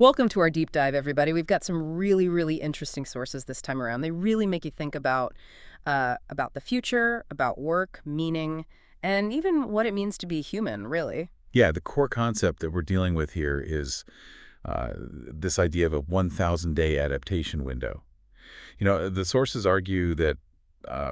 Welcome to our deep dive, everybody. We've got some really interesting sources this time around. They really make you think about the future, about work, meaning, and even what it means to be human, really. Yeah, the core concept that we're dealing with here is this idea of a 1,000-day adaptation window. The sources argue that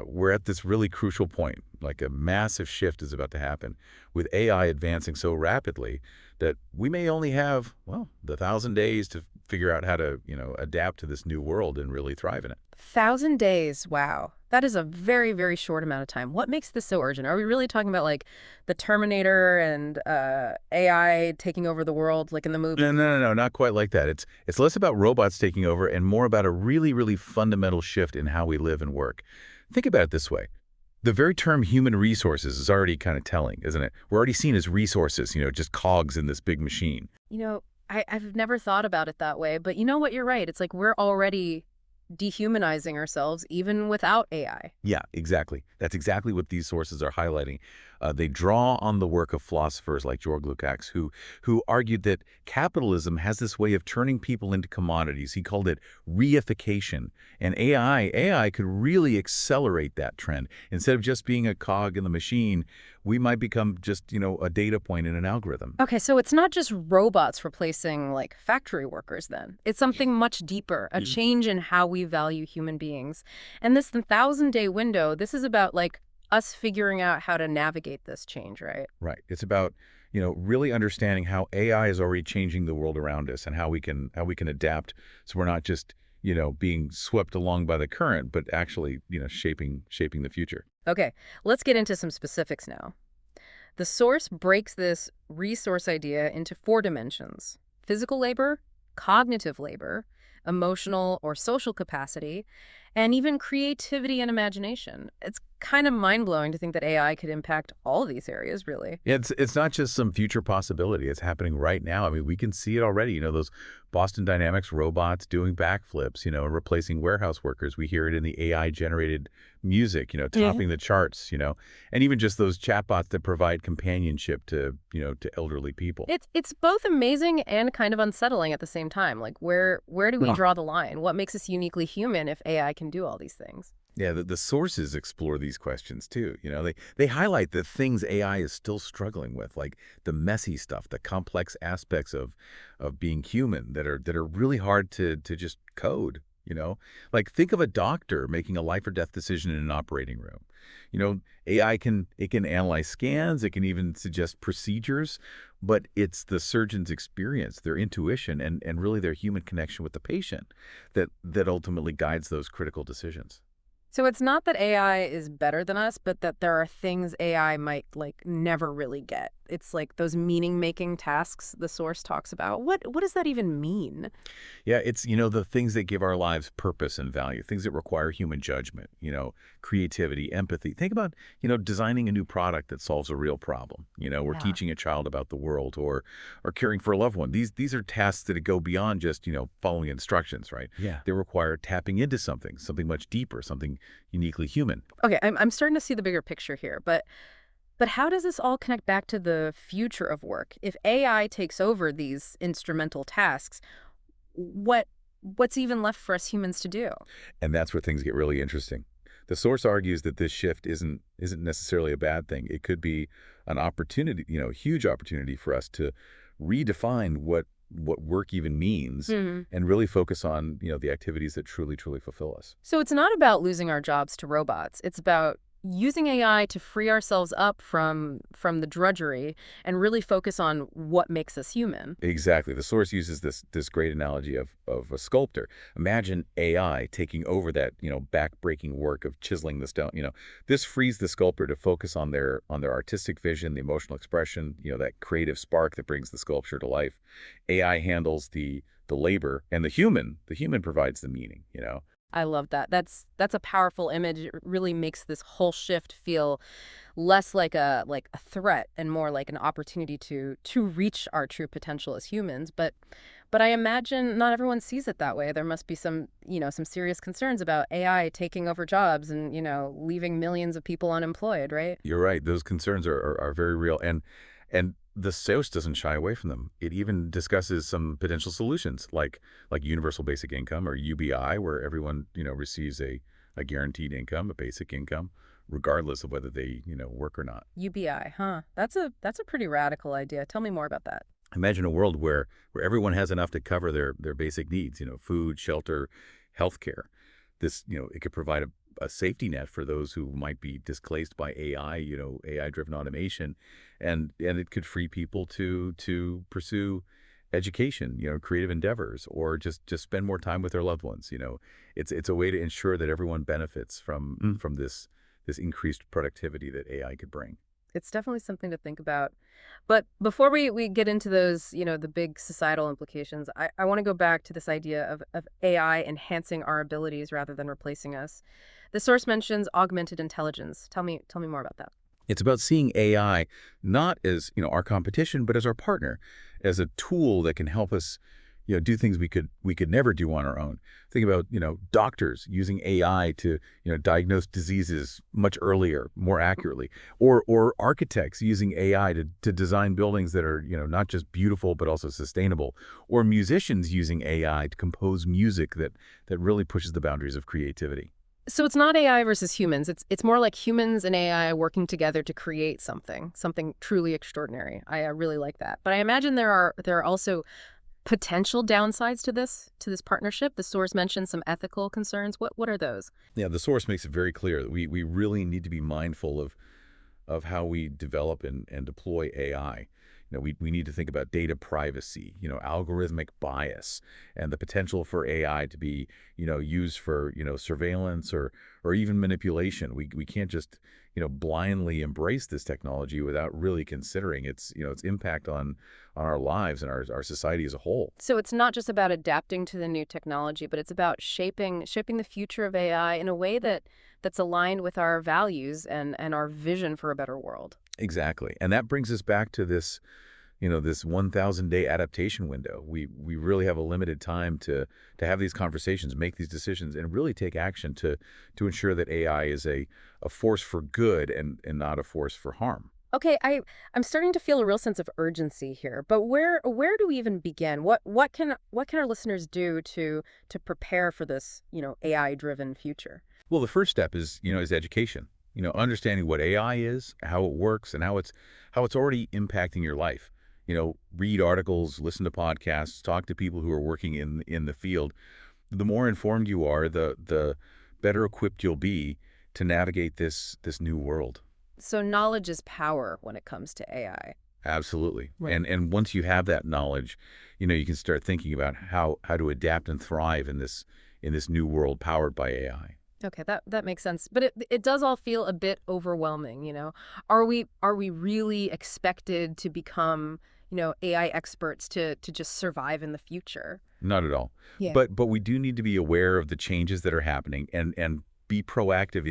we're at this really crucial point, like a massive shift is about to happen, with AI advancing so rapidly that we may only have, well, the 1,000 days to figure out how to, adapt to this new world and really thrive in it. 1,000 days, wow. That is a very short amount of time. What makes this so urgent? Are we really talking about, like, the Terminator and AI taking over the world, like in the movie? No, not quite like that. It's less about robots taking over and more about a really fundamental shift in how we live and work. Think about it this way. The very term human resources is already kind of telling, isn't it? We're already seen as resources, just cogs in this big machine. I've never thought about it that way, but you know what? You're right. It's like we're already dehumanizing ourselves even without AI. Yeah, exactly. That's exactly what these sources are highlighting. They draw on the work of philosophers like George Lukács, who argued that capitalism has this way of turning people into commodities. He called it reification. And AI could really accelerate that trend. Instead of just being a cog in the machine, we might become just, a data point in an algorithm. Okay, so it's not just robots replacing, like, factory workers then. It's something much deeper, a change in how we value human beings. And this 1,000-day window, this is about, like, us figuring out how to navigate this change, right? Right. It's about, really understanding how AI is already changing the world around us and how we can adapt so we're not just, being swept along by the current, but actually, shaping the future. Okay, let's get into some specifics now. The source breaks this resource idea into 4 dimensions: physical labor, cognitive labor, emotional or social capacity, and even creativity and imagination. It's kind of mind-blowing to think that AI could impact all of these areas, really. It's not just some future possibility. It's happening right now. I mean, we can see it already. Those Boston Dynamics robots doing backflips, replacing warehouse workers. We hear it in the AI-generated music, topping the charts, and even just those chatbots that provide companionship to elderly people. It's both amazing and kind of unsettling at the same time. Like, where do we draw the line? What makes us uniquely human if AI can do all these things? Yeah, the sources explore these questions too. They highlight the things AI is still struggling with, like the messy stuff, the complex aspects of being human that are really hard to just code. Like think of a doctor making a life or death decision in an operating room. AI can analyze scans, it can even suggest procedures, but it's the surgeon's experience, their intuition, and really their human connection with the patient that ultimately guides those critical decisions. So it's not that AI is better than us, but that there are things AI might, like, never really get. It's like those meaning-making tasks the source talks about. What does that even mean? Yeah, it's, the things that give our lives purpose and value, things that require human judgment, creativity, empathy. Think about, designing a new product that solves a real problem, or Yeah. teaching a child about the world or caring for a loved one. These are tasks that go beyond just, following instructions, right? Yeah. They require tapping into something much deeper, something uniquely human. Okay, I'm starting to see the bigger picture here, but how does this all connect back to the future of work? If AI takes over these instrumental tasks, what's even left for us humans to do? And that's where things get really interesting. The source argues that this shift isn't necessarily a bad thing. It could be an opportunity, a huge opportunity for us to redefine what work even means and really focus on, the activities that truly fulfill us. So it's not about losing our jobs to robots. It's about using AI to free ourselves up from the drudgery and really focus on what makes us human. Exactly. The source uses this great analogy of a sculptor. Imagine AI taking over that, back-breaking work of chiseling the stone. This frees the sculptor to focus on their artistic vision, the emotional expression, that creative spark that brings the sculpture to life. AI handles the labor, and the human provides the meaning. I love that. That's a powerful image. It really makes this whole shift feel less like a threat and more like an opportunity to reach our true potential as humans. But I imagine not everyone sees it that way. There must be some serious concerns about AI taking over jobs and, leaving millions of people unemployed, right? You're right. Those concerns are very real. And the source doesn't shy away from them. It even discusses some potential solutions like universal basic income or UBI, where everyone, receives a guaranteed income, a basic income, regardless of whether they, work or not. UBI, huh? That's a pretty radical idea. Tell me more about that. Imagine a world where everyone has enough to cover their basic needs, food, shelter, healthcare. This, it could provide a safety net for those who might be displaced by AI, AI-driven automation, and it could free people to pursue education, creative endeavors, or just spend more time with their loved ones. It's a way to ensure that everyone benefits from this increased productivity that AI could bring. It's definitely something to think about. But before we get into those, the big societal implications, I want to go back to this idea of AI enhancing our abilities rather than replacing us. The source mentions augmented intelligence. Tell me more about that. It's about seeing AI not as, our competition, but as our partner, as a tool that can help us, do things we could never do on our own. Think about, doctors using AI to, diagnose diseases much earlier, more accurately, or architects using AI to design buildings that are, not just beautiful, but also sustainable, or musicians using AI to compose music that really pushes the boundaries of creativity. So it's not AI versus humans. It's more like humans and AI working together to create something truly extraordinary. I really like that. But I imagine there are also potential downsides to this partnership. The source mentioned some ethical concerns. What are those? Yeah, the source makes it very clear that we really need to be mindful of how we develop and deploy AI. We need to think about data privacy, algorithmic bias, and the potential for AI to be, used for, surveillance or even manipulation. We can't just, blindly embrace this technology without really considering its impact on our lives and our society as a whole. So it's not just about adapting to the new technology, but it's about shaping the future of AI in a way that's aligned with our values and our vision for a better world. Exactly. And that brings us back to this, this 1,000-day adaptation window. We really have a limited time to have these conversations, make these decisions, and really take action to ensure that AI is a force for good and not a force for harm. Okay, I'm starting to feel a real sense of urgency here, but where do we even begin? What can our listeners do to prepare for this, AI-driven future? Well, the first step is education. Understanding what AI is, how it works, and how it's already impacting your life. Read articles, listen to podcasts, talk to people who are working in the field. The more informed you are, the better equipped you'll be to navigate this new world. So knowledge is power when it comes to AI. Absolutely. Right. And once you have that knowledge, you can start thinking about how to adapt and thrive in this new world powered by AI. Okay, that makes sense. But it does all feel a bit overwhelming, Are we really expected to become, AI experts to just survive in the future? Not at all. Yeah. But we do need to be aware of the changes that are happening and be proactive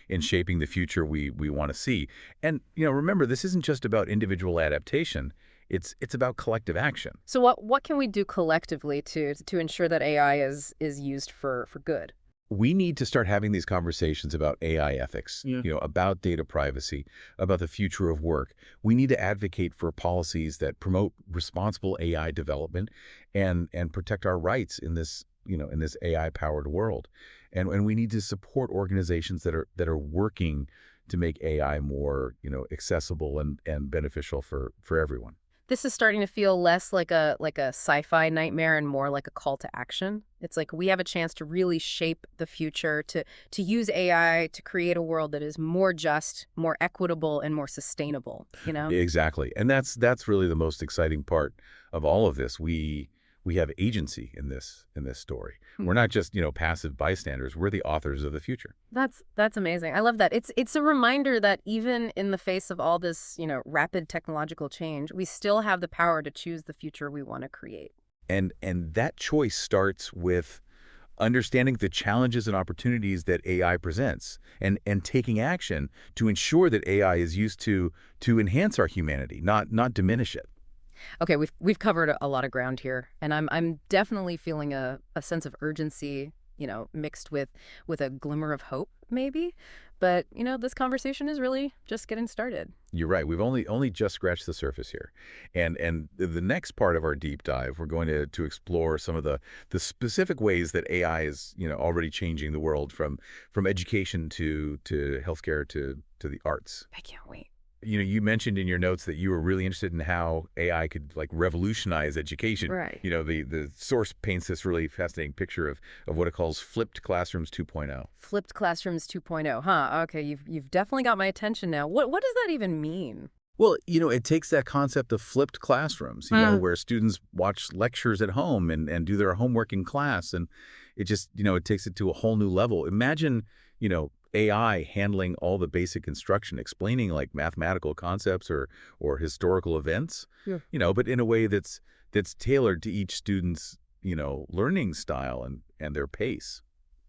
in shaping the future we want to see. And remember, this isn't just about individual adaptation. It's about collective action. So what can we do collectively to ensure that AI is used for good? We need to start having these conversations about AI ethics, about data privacy, about the future of work. We need to advocate for policies that promote responsible AI development and protect our rights in this, in this AI-powered world. And we need to support organizations that are working to make AI more, accessible and beneficial for everyone. This is starting to feel less like a sci-fi nightmare and more like a call to action. It's like we have a chance to really shape the future, to use AI to create a world that is more just, more equitable, and more sustainable, Exactly. And that's really the most exciting part of all of this. We have agency in this story. We're not just, passive bystanders. We're the authors of the future. That's amazing. I love that. It's a reminder that even in the face of all this, rapid technological change, we still have the power to choose the future we want to create. And that choice starts with understanding the challenges and opportunities that AI presents and taking action to ensure that AI is used to enhance our humanity, not diminish it. Okay, we've covered a lot of ground here, and I'm definitely feeling a sense of urgency, mixed with a glimmer of hope, maybe. But, this conversation is really just getting started. You're right. We've only just scratched the surface here. And the next part of our deep dive, we're going to explore some of the specific ways that AI is, already changing the world from education to healthcare to the arts. I can't wait. You mentioned in your notes that you were really interested in how AI could like revolutionize education. Right. The source paints this really fascinating picture of what it calls flipped classrooms 2.0. Flipped classrooms 2.0, huh? Okay, you've definitely got my attention now. What does that even mean? Well, it takes that concept of flipped classrooms, where students watch lectures at home and do their homework in class. And it just, it takes it to a whole new level. Imagine, AI handling all the basic instruction, explaining like mathematical concepts or historical events, but in a way that's tailored to each student's, learning style and their pace.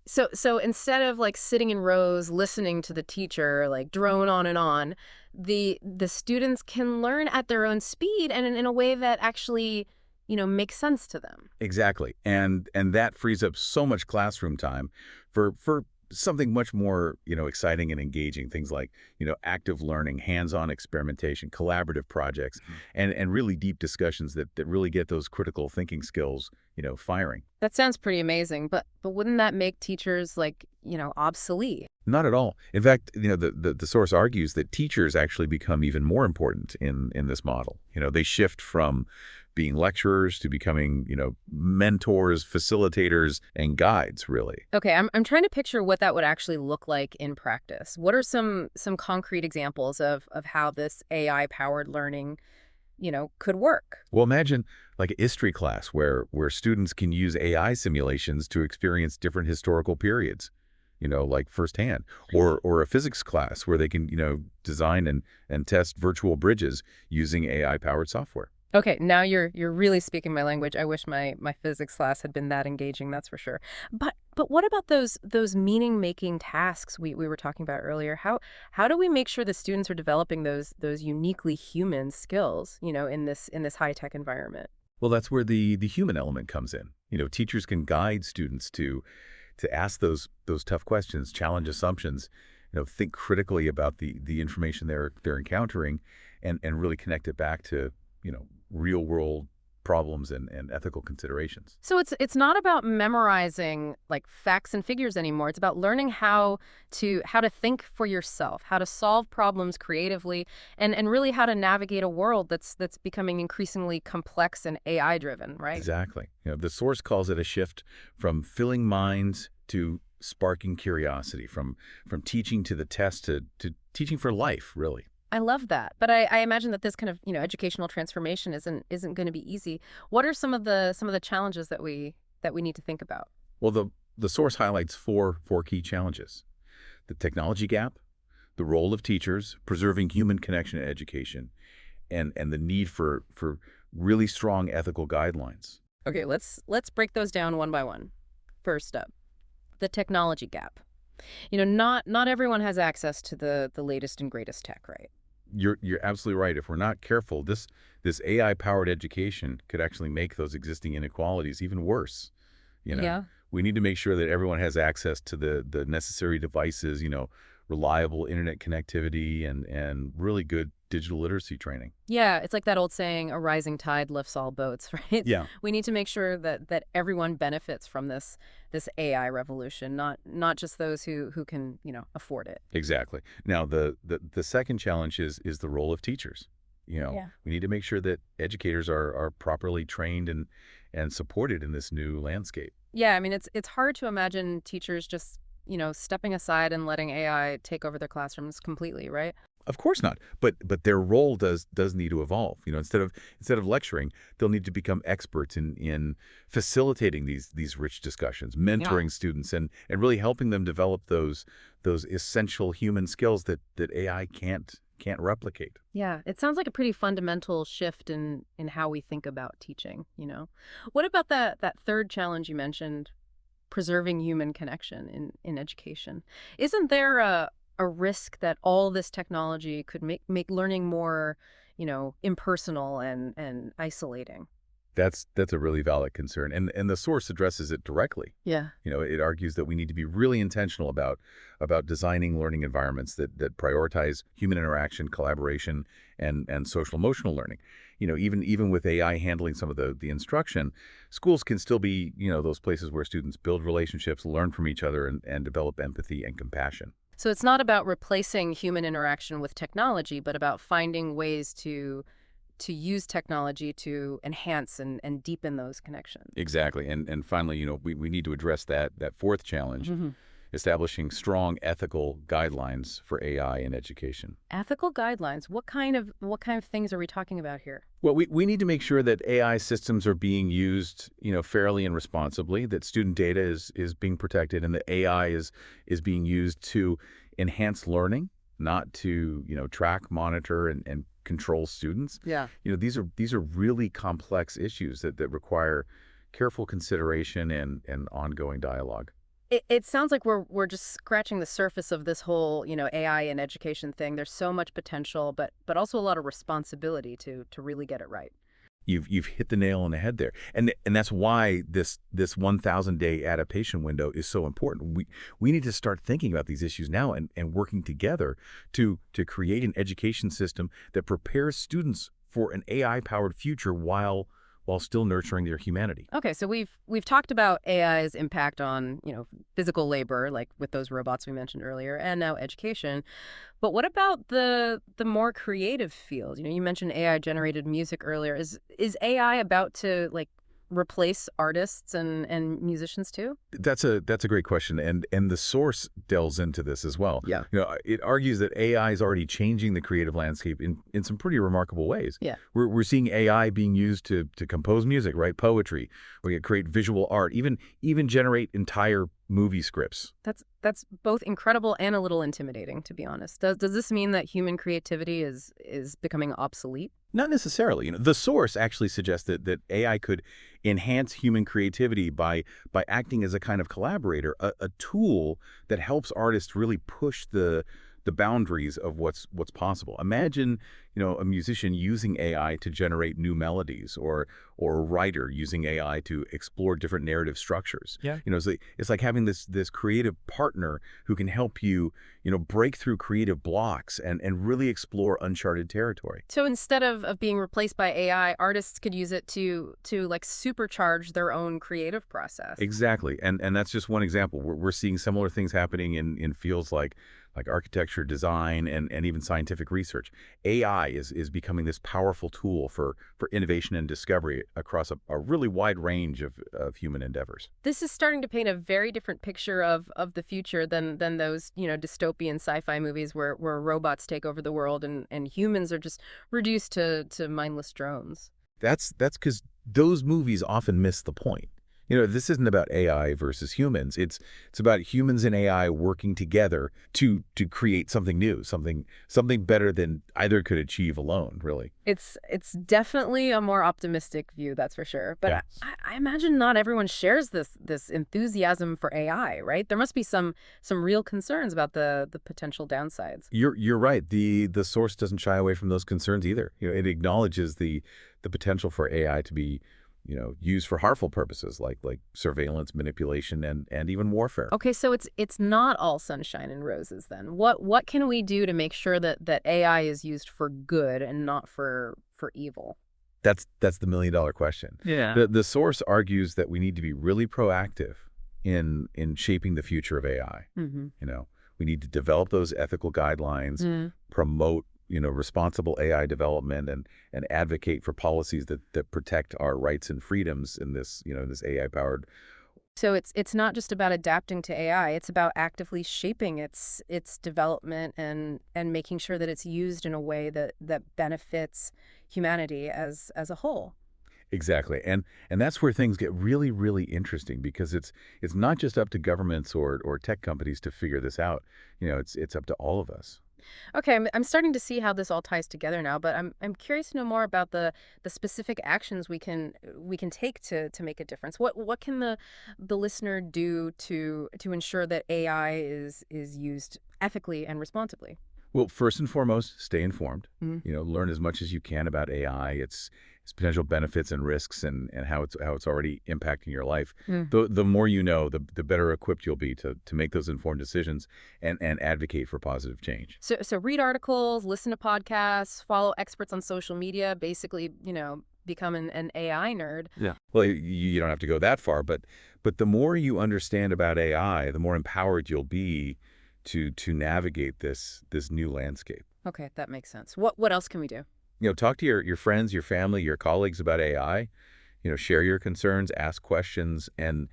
So instead of like sitting in rows listening to the teacher like drone on and on, the students can learn at their own speed and in a way that actually, makes sense to them. Exactly. And that frees up so much classroom time for something much more, exciting and engaging. Things like, active learning, hands-on experimentation, collaborative projects, and really deep discussions that really get those critical thinking skills, firing. That sounds pretty amazing, but wouldn't that make teachers like, obsolete? Not at all. In fact, the source argues that teachers actually become even more important in this model. They shift from being lecturers to becoming, mentors, facilitators, and guides, really. Okay, I'm trying to picture what that would actually look like in practice. What are some concrete examples of how this AI-powered learning, could work? Well, imagine like a history class where students can use AI simulations to experience different historical periods, like firsthand, or a physics class where they can, design and test virtual bridges using AI-powered software. Okay, now you're really speaking my language. I wish my physics class had been that engaging, that's for sure. But what about those meaning-making tasks we were talking about earlier? How do we make sure the students are developing those uniquely human skills, in this high-tech environment? Well, that's where the human element comes in. Teachers can guide students to ask those tough questions, challenge assumptions, think critically about the information they're encountering, and really connect it back to, real world problems and ethical considerations. So it's not about memorizing like facts and figures anymore. It's about learning how to think for yourself, how to solve problems creatively, and really how to navigate a world that's becoming increasingly complex and AI driven, right? Exactly. The source calls it a shift from filling minds to sparking curiosity, from teaching to the test to teaching for life, really. I love that. But I imagine that this kind of, educational transformation isn't going to be easy. What are some of the challenges that we need to think about? Well, the source highlights four key challenges: the technology gap, the role of teachers, preserving human connection in education, and the need for really strong ethical guidelines. Okay, let's break those down one by one. First up, the technology gap. Not everyone has access to the latest and greatest tech, right? You're absolutely right. If we're not careful, this AI-powered education could actually make those existing inequalities even worse. Yeah. We need to make sure that everyone has access to the necessary devices, reliable internet connectivity and really good digital literacy training. Yeah, it's like that old saying, a rising tide lifts all boats, right? Yeah. We need to make sure that everyone benefits from this AI revolution, not just those who can, afford it. Exactly. Now, the second challenge is the role of teachers. Yeah. We need to make sure that educators are properly trained and supported in this new landscape. Yeah, I mean, it's hard to imagine teachers just, stepping aside and letting AI take over their classrooms completely, right? Of course not, but their role does need to evolve. Instead of lecturing, they'll need to become experts in facilitating these rich discussions, mentoring students, and really helping them develop those essential human skills that AI can't replicate. Yeah, it sounds like a pretty fundamental shift in how we think about teaching, What about that third challenge you mentioned, preserving human connection in education? Isn't there a risk that all this technology could make learning more, impersonal and isolating? That's a really valid concern, and the source addresses it directly. Yeah. It argues that we need to be really intentional about designing learning environments that prioritize human interaction, collaboration, and social emotional learning. Even with AI handling some of the instruction, schools can still be, those places where students build relationships, learn from each other, and develop empathy and compassion. So it's not about replacing human interaction with technology, but about finding ways to use technology to enhance and deepen those connections. Exactly. And finally, we need to address that fourth challenge, establishing strong ethical guidelines for AI in education. Ethical guidelines. What kind of things are we talking about here? Well, we need to make sure that AI systems are being used, fairly and responsibly, that student data is being protected, and that AI is being used to enhance learning, not to, track, monitor, and control students. Yeah. These are really complex issues that require careful consideration and ongoing dialogue. It sounds like we're just scratching the surface of this whole, AI and education thing. There's so much potential, but also a lot of responsibility to really get it right. You've hit the nail on the head there, and that's why this 1,000-day adaptation window is so important. We need to start thinking about these issues now and working together to create an education system that prepares students for an AI-powered future while still nurturing their humanity. Okay, so we've talked about AI's impact on, physical labor, like with those robots we mentioned earlier, and now education. But what about the more creative field? You mentioned AI generated music earlier. Is AI about to replace artists and musicians too? That's a great question, and the source delves into this as well. Yeah. It argues that AI is already changing the creative landscape in some pretty remarkable ways. Yeah. We're seeing AI being used to compose music, write poetry, or create visual art, even generate entire movie scripts. That's both incredible and a little intimidating, to be honest. Does this mean that human creativity is becoming obsolete? Not necessarily. The source actually suggests that AI could enhance human creativity by acting as a kind of collaborator, a tool that helps artists really push the boundaries of what's possible. Imagine, a musician using AI to generate new melodies, or a writer using AI to explore different narrative structures. Yeah. It's like having this creative partner who can help you, break through creative blocks and really explore uncharted territory. So instead of being replaced by AI, artists could use it to supercharge their own creative process. Exactly. And that's just one example. We're seeing similar things happening in fields like architecture, design, and even scientific research. AI is becoming this powerful tool for innovation and discovery across a really wide range of human endeavors. This is starting to paint a very different picture of the future than those, dystopian sci-fi movies where robots take over the world and humans are just reduced to mindless drones. That's because those movies often miss the point. This isn't about AI versus humans. It's about humans and AI working together to create something new, something better than either could achieve alone, really. It's definitely a more optimistic view, that's for sure. But Yeah. I imagine not everyone shares this enthusiasm for AI, right? There must be some real concerns about the potential downsides. You're right. The source doesn't shy away from those concerns either. It acknowledges the potential for AI to be used for harmful purposes like surveillance, manipulation, and even warfare. Okay, so it's not all sunshine and roses then. What can we do to make sure that AI is used for good and not for evil? That's the million-dollar question. Yeah. The source argues that we need to be really proactive in shaping the future of AI. Mm-hmm. We need to develop those ethical guidelines, promote responsible AI development, and advocate for policies that protect our rights and freedoms in this this AI-powered. So it's not just about adapting to AI, it's about actively shaping its development and making sure that it's used in a way that benefits humanity as a whole. Exactly. And that's where things get really, really interesting, because it's not just up to governments or tech companies to figure this out. It's up to all of us. Okay, I'm starting to see how this all ties together now, but I'm curious to know more about the specific actions we can take to make a difference. What can the listener do to ensure that AI is used ethically and responsibly? Well, first and foremost, stay informed. Mhm. Learn as much as you can about AI, its its potential benefits and risks, and how it's already impacting your life. Mm. The more you know, the better equipped you'll be to make those informed decisions and advocate for positive change. So read articles, listen to podcasts, follow experts on social media, basically, become an AI nerd. Yeah. Well, you don't have to go that far, but the more you understand about AI, the more empowered you'll be to navigate this new landscape. Okay, that makes sense. What else can we do? Talk to your friends, your family, your colleagues about AI. Share your concerns, ask questions, and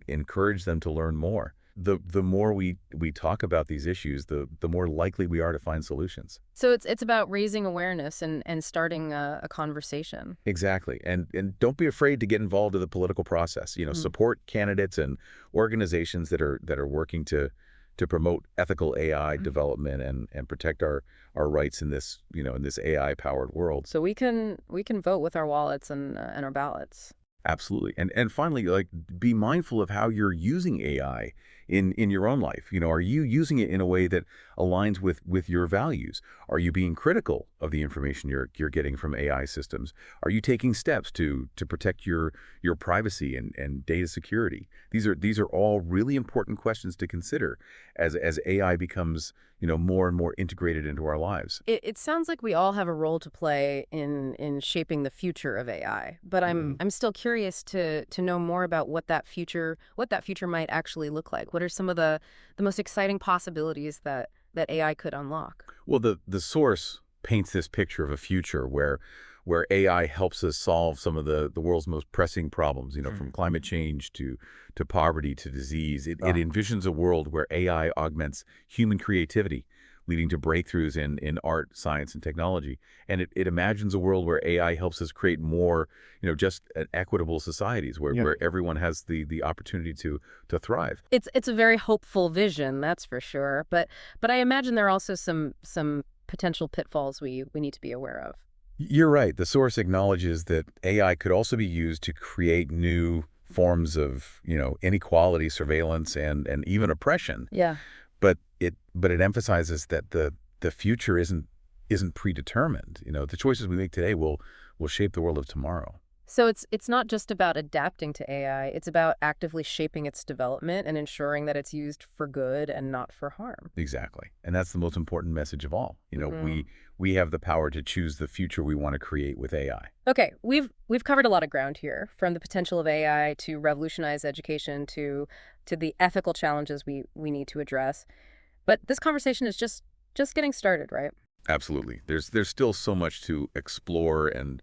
encourage them to learn more. The more we talk about these issues, the more likely we are to find solutions. So it's about raising awareness and starting a conversation. Exactly. And don't be afraid to get involved in the political process. Support candidates and organizations that are working to promote ethical AI development and protect our rights in this, in this AI-powered world. So we can vote with our wallets and our ballots. Absolutely. And finally, be mindful of how you're using AI in your own life. Are you using it in a way that aligns with your values? Are you being critical of the information you're getting from AI systems? Are you taking steps to protect your privacy and data security? These are all really important questions to consider as AI becomes more and more integrated into our lives. It sounds like we all have a role to play in shaping the future of AI, but I'm still curious to know more about what that future might actually look like. What are some of the most exciting possibilities that AI could unlock? Well, the source paints this picture of a future where AI helps us solve some of the world's most pressing problems, from climate change to poverty to disease. It envisions a world where AI augments human creativity, leading to breakthroughs in art, science, and technology. And it imagines a world where AI helps us create more, just equitable societies where everyone has the opportunity to thrive. It's a very hopeful vision, that's for sure. But I imagine there are also some potential pitfalls we need to be aware of. You're right. The source acknowledges that AI could also be used to create new forms of, inequality, surveillance, and even oppression. Yeah. But it emphasizes that the future isn't predetermined. The choices we make today will shape the world of tomorrow. So it's not just about adapting to AI, it's about actively shaping its development and ensuring that it's used for good and not for harm. Exactly. And that's the most important message of all. We have the power to choose the future we want to create with AI. Okay, we've covered a lot of ground here, from the potential of AI to revolutionize education to the ethical challenges we need to address. But this conversation is just getting started, right? Absolutely. There's still so much to explore and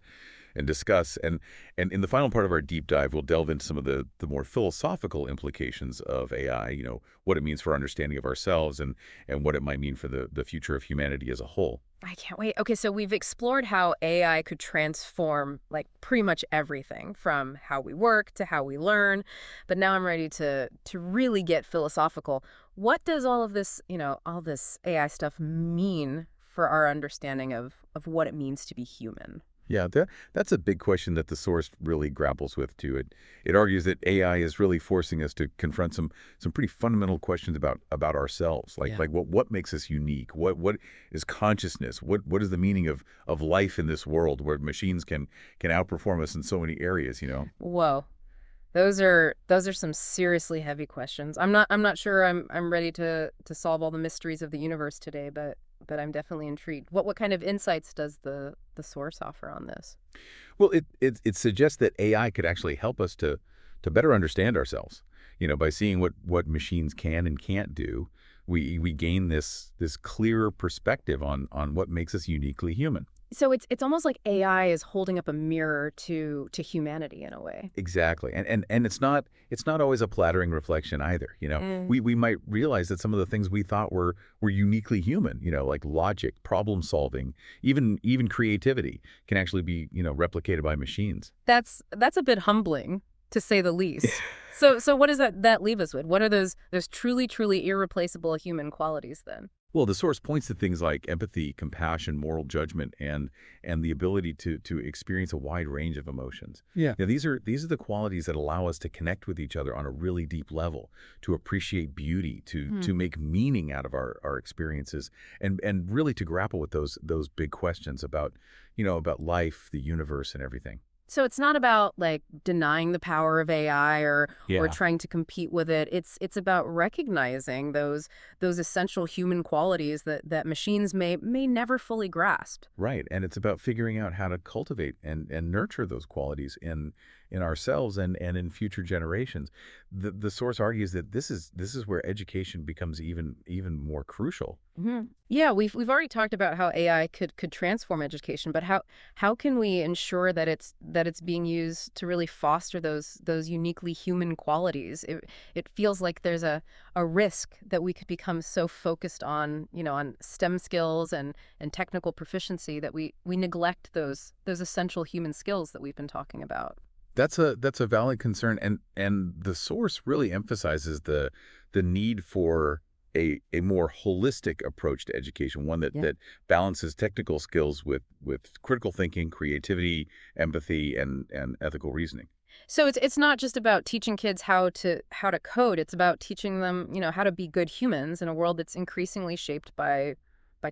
discuss. And in the final part of our deep dive, we'll delve into some of the more philosophical implications of AI, what it means for our understanding of ourselves and what it might mean for the future of humanity as a whole. I can't wait. Okay, so we've explored how AI could transform pretty much everything from how we work to how we learn. But now I'm ready to really get philosophical. What does all of this, all this AI stuff mean for our understanding of what it means to be human? Yeah, that's a big question that the source really grapples with, too. It argues that AI is really forcing us to confront some pretty fundamental questions about ourselves, like what makes us unique? What is consciousness? What is the meaning of life in this world where machines can outperform us in so many areas, Whoa. Those are some seriously heavy questions. I'm not sure I'm ready to solve all the mysteries of the universe today, but I'm definitely intrigued. What kind of insights does the source offer on this? Well, it suggests that AI could actually help us to better understand ourselves. By seeing what machines can and can't do, we gain this clearer perspective on what makes us uniquely human. So it's almost like AI is holding up a mirror to humanity in a way. Exactly. And it's not always a flattering reflection either. We might realize that some of the things we thought were uniquely human, like logic, problem solving, even creativity can actually be, replicated by machines. That's a bit humbling, to say the least. So what does that leave us with? What are those truly irreplaceable human qualities then? Well, the source points to things like empathy, compassion, moral judgment, and the ability to experience a wide range of emotions. Yeah. These are the qualities that allow us to connect with each other on a really deep level, to appreciate beauty, to make meaning out of our experiences, and really to grapple with those big questions about, about life, the universe, and everything. So it's not about like denying the power of AI or Yeah. trying to compete with it. It's about recognizing those essential human qualities that machines may never fully grasp. Right. And it's about figuring out how to cultivate and nurture those qualities in ourselves and in future generations. The source argues that this is where education becomes even more crucial. Yeah, we've already talked about how AI could transform education, but how can we ensure that it's being used to really foster those uniquely human qualities? It feels like there's a risk that we could become so focused on, on STEM skills and technical proficiency that we neglect those essential human skills that we've been talking about. That's a valid concern, and the source really emphasizes the need for a more holistic approach to education, one that Yeah. that balances technical skills with critical thinking, creativity, empathy, and ethical reasoning. So it's not just about teaching kids how to code. It's about teaching them, how to be good humans in a world that's increasingly shaped by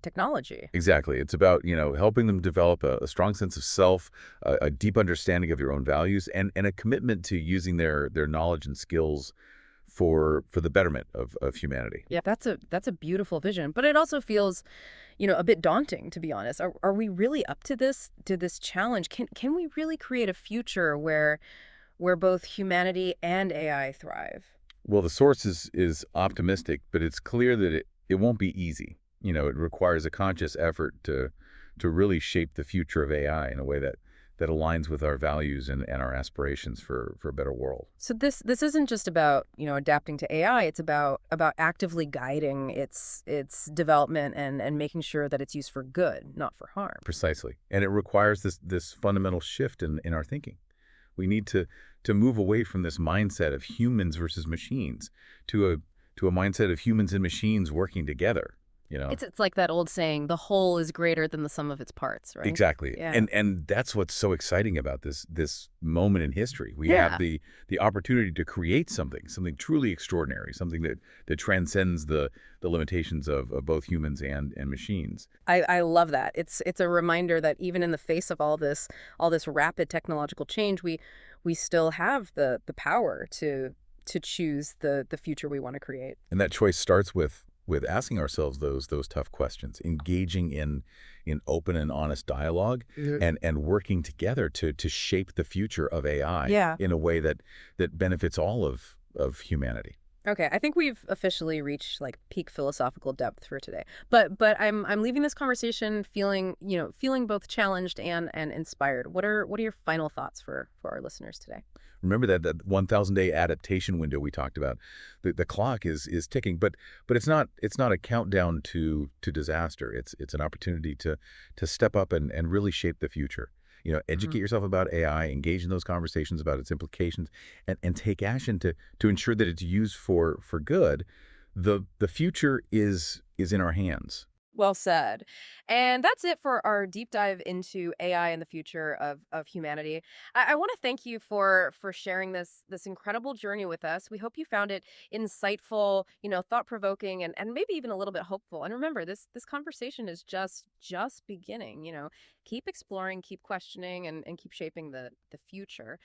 technology. Exactly. It's about, helping them develop a strong sense of self, a deep understanding of your own values, and a commitment to using their knowledge and skills for the betterment of humanity. Yeah, that's a beautiful vision, but it also feels, a bit daunting, to be honest. Are we really up to this challenge? Can we really create a future where both humanity and AI thrive? Well, the source is optimistic, but it's clear that it won't be easy. It requires a conscious effort to really shape the future of AI in a way that aligns with our values and our aspirations for a better world. So this isn't just about, adapting to AI. It's about actively guiding its development and making sure that it's used for good, not for harm. Precisely. And it requires this fundamental shift in our thinking. We need to move away from this mindset of humans versus machines to a mindset of humans and machines working together, you know? It's like that old saying, the whole is greater than the sum of its parts, right? Exactly. Yeah. And that's what's so exciting about this moment in history. We Yeah. have the opportunity to create something truly extraordinary, something that transcends the limitations of both humans and machines. I love that. It's a reminder that even in the face of all this rapid technological change, we still have the power to choose the future we want to create. And that choice starts with asking ourselves those tough questions, engaging in open and honest dialogue, Yeah. and working together to shape the future of AI Yeah. in a way that benefits all of humanity. Okay, I think we've officially reached like peak philosophical depth for today. But I'm leaving this conversation feeling both challenged and inspired. What are your final thoughts for our listeners today? Remember that 1,000-day adaptation window we talked about. The clock is ticking, but it's not a countdown to disaster. It's an opportunity to step up and really shape the future. Educate yourself about AI, engage in those conversations about its implications, and take action to ensure that it's used for good. The future is in our hands. Well said. And that's it for our deep dive into AI and the future of humanity. I want to thank you for sharing this incredible journey with us. We hope you found it insightful, thought provoking, and maybe even a little bit hopeful. And remember, this conversation is just beginning. Keep exploring, keep questioning, and keep shaping the future.